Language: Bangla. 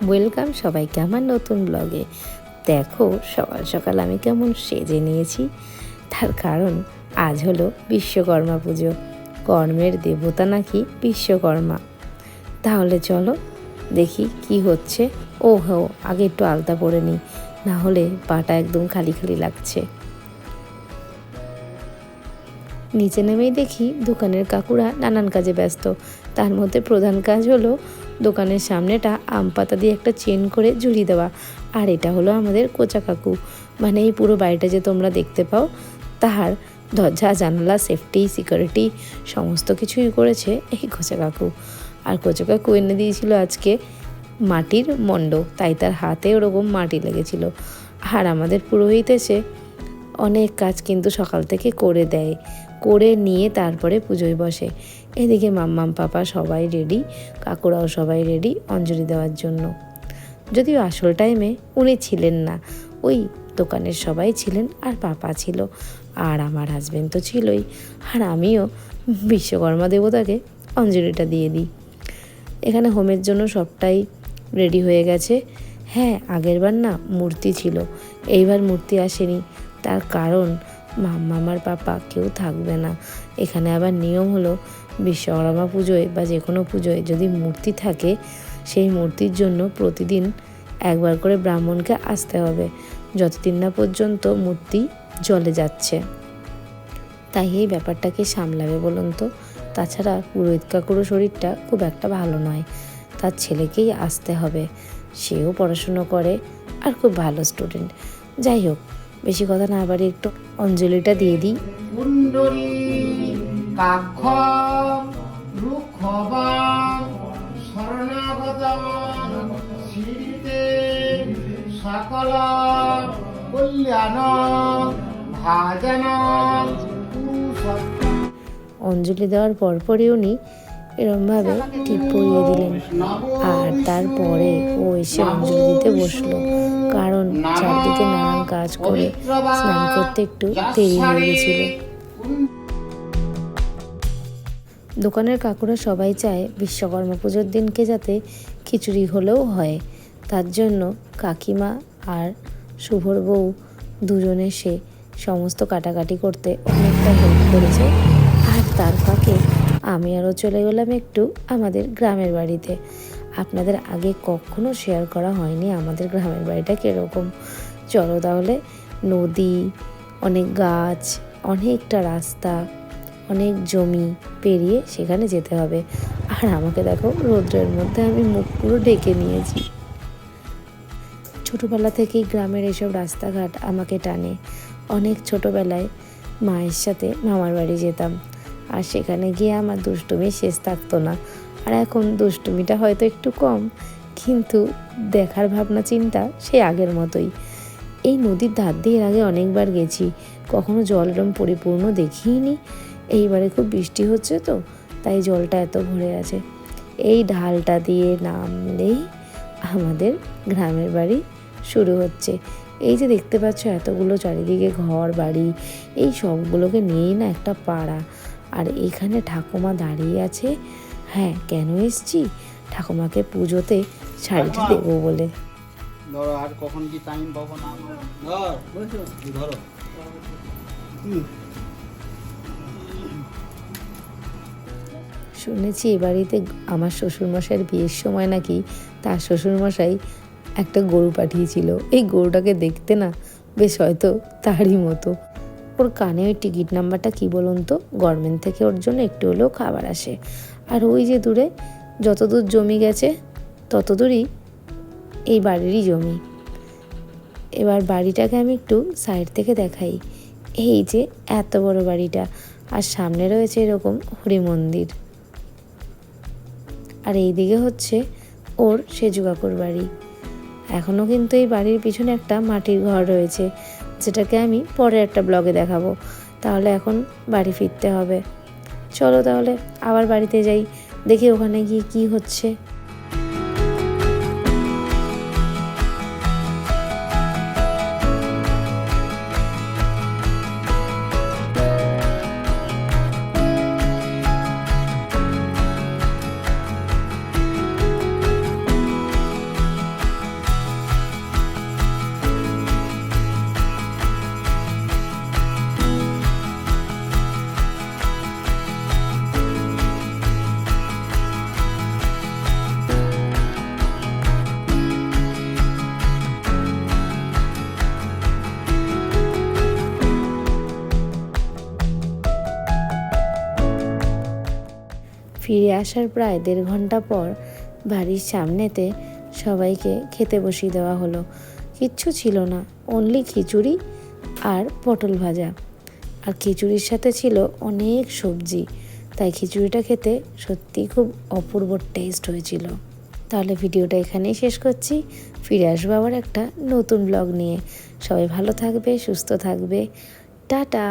ওয়েলকাম সবাইকে আমার নতুন ব্লগে। দেখো সকাল সকাল আমি কেমন সেজে নিয়েছি। তার কারণ আজ হলো বিশ্বকর্মা পুজো। কর্মের দেবতা নাকি বিশ্বকর্মা। তাহলে চলো দেখি কি হচ্ছে। ও হো, আগে একটু আলতা পরে নিই, না হলে পাটা একদম খালি খালি লাগছে। নিচে নেমেই দেখি দোকানের কাকুরা নানান কাজে ব্যস্ত। তার মধ্যে প্রধান কাজ হলো দোকানের সামনেটা আম পাতা দিয়ে একটা চেন করে ঝুলিয়ে দেওয়া। আর এটা হলো আমাদের কোচা কাকু, মানে এই পুরো বাড়িটা যে তোমরা দেখতে পাও তার দরজা জানালা সেফটি সিকিউরিটি সমস্ত কিছুই করেছে এই কোচা কাকু। আর কোচা কাকু এনে দিয়েছিল আজকে মাটির মণ্ড, তাই তার হাতে ওরকম মাটি লেগেছিল। আর আমাদের পুরোহিত এসে অনেক কাজ কিন্তু সকাল থেকে করে দেয়, করে নিয়ে তারপরে পুজোয় বসে। এদিকে মাম্মাম পাপা সবাই রেডি, কাকুরাও সবাই রেডি অঞ্জলি দেওয়ার জন্য। যদিও আসল টাইমে উনি ছিলেন না, ওই দোকানের সবাই ছিলেন আর পাপা ছিল, আর আমার হাজবেন্ড তো ছিলই। আর আমিও বিশ্বকর্মা দেবতাকে অঞ্জলিটা দিয়ে দিই। এখানে হোমের জন্য সবটাই রেডি হয়ে গেছে। হ্যাঁ, আগেরবার না মূর্তি ছিল, এইবার মূর্তি আসেনি। তার কারণ মাম্মামার পাপা কেউ থাকবে না। এখানে আবার নিয়ম হলো বিশ্বকর্মা পুজোয় বা যে কোনো পুজোয় যদি মূর্তি থাকে, সেই মূর্তির জন্য প্রতিদিন একবার করে ব্রাহ্মণকে আসতে হবে, যতদিন না পর্যন্ত মূর্তি জলে যাচ্ছে। তাই এই ব্যাপারটাকে সামলাবে বলুন তো। তাছাড়া পুরোহিত কাকুরও শরীরটা খুব একটা ভালো নয়, তার ছেলেকেই আসতে হবে। সেও পড়াশুনো করে আর খুব ভালো স্টুডেন্ট। যাই হোক, বেশি কথা না বাড়ি একটু অঞ্জলিটা দিয়ে দিই। কুণ্ডলী কাক্ষম রুক্ষবাং শরণাগতং শ্রীতে সকল কল্যাণং ভাজনং পুরুষোত্তম। অঞ্জলি দেওয়ার পরপরই উনি এরমভাবে টিপ পরিয়ে দিলেন। আর তারপরে ও এসে অঞ্জলি দিতে বসলো, কারণ চারদিকে নানান কাজ করে স্নান করতে একটু দেরি হয়ে গেছিল। দোকানের কাকুরা সবাই চায় বিশ্বকর্মা পুজোর দিনকে যাতে খিচুড়ি হলেও হয়। তার জন্য কাকিমা আর শুভর বউ দুজনে সে সমস্ত কাটাকাটি করতে অনেকটা হেল্প করেছে। আর তার ফাঁকে আমি আরও চলে গেলাম একটু আমাদের গ্রামের বাড়িতে। আপনাদের আগে কখনো শেয়ার করা হয়নি আমাদের গ্রামের বাড়িটা কীরকম। চলো তাহলে, নদী, অনেক গাছ, অনেকটা রাস্তা, অনেক জমি পেরিয়ে সেখানে যেতে হবে। আর আমাকে দেখো রৌদ্রের মধ্যে আমি মুখ পুরো ঢেকে নিয়েছি। ছোটোবেলা থেকেই গ্রামের এসব রাস্তাঘাট আমাকে টানে। অনেক ছোটোবেলায় মায়ের সাথে মামার বাড়ি যেতাম, আর সেখানে গিয়ে আমার দুষ্টুমি শেষ থাকতো না। আর এখন দুষ্টুমিটা হয়তো একটু কম, কিন্তু দেখার ভাবনা চিন্তা সেই আগের মতোই। এই নদীর ধার দিয়ে এর আগে অনেকবার গেছি, কখনো জল এরম পরিপূর্ণ দেখিনি। এইবারে খুব বৃষ্টি হচ্ছে তো, তাই জলটা এত ভরে আছে। এই ঢালটা দিয়ে নামলেই আমাদের গ্রামের বাড়ি শুরু হচ্ছে। এই যে দেখতে পাচ্ছ এতগুলো চারিদিকে ঘর বাড়ি, এই সবগুলোকে নিয়েই না একটা পাড়া। আর এখানে ঠাকুমা দাঁড়িয়ে আছে। হ্যাঁ, কেন এসছি? ঠাকুমাকে পুজোতে শাড়িটা দেবো বলে। ধরো আর কখন কি টাইম পাবো না ধরো। শুনেছি এ বাড়িতে আমার শ্বশুরমশাইয়ের বিয়ের সময় নাকি তার শ্বশুরমশাই একটা গরু পাঠিয়েছিল। এই গরুটাকে দেখতে না বেশ হয়তো তারই মতো। ওর কানে ওই টিকিট নাম্বারটা কী বলুন তো, গভর্নমেন্ট থেকে ওর জন্য একটু হলেও খাবার আসে। আর ওই যে দূরে যতদূর জমি গেছে ততদূরই এই বাড়িরই জমি। এবার বাড়িটাকে আমি একটু সাইড থেকে দেখাই। এই যে এত বড় বাড়িটা, আর সামনে রয়েছে এরকম হরি মন্দির। আর এইদিকে হচ্ছে ওর সেজু কাকুর বাড়ি। এখনও কিন্তু এই বাড়ির পিছনে একটা মাটির ঘর রয়েছে, যেটাকে আমি পরে একটা ব্লগে দেখাবো। তাহলে এখন বাড়ি ফিরতে হবে। চলো তাহলে আবার বাড়িতে যাই, দেখি ওখানে গিয়ে কী হচ্ছে। ফিরে আসার প্রায় 1.5 ঘন্টা পর বাড়ির সামনেতে সবাইকে খেতে বসিয়ে দেওয়া হলো। কিচ্ছু ছিল না, অনলি খিচুড়ি আর পটল ভাজা। আর খিচুড়ির সাথে ছিল অনেক সবজি, তাই খিচুড়িটা খেতে সত্যিই খুব অপূর্ব টেস্ট হয়েছিল। তাহলে ভিডিওটা এখানেই শেষ করছি। ফিরে আসবো আবার একটা নতুন ব্লগ নিয়ে। সবাই ভালো থাকবে, সুস্থ থাকবে। টাটা।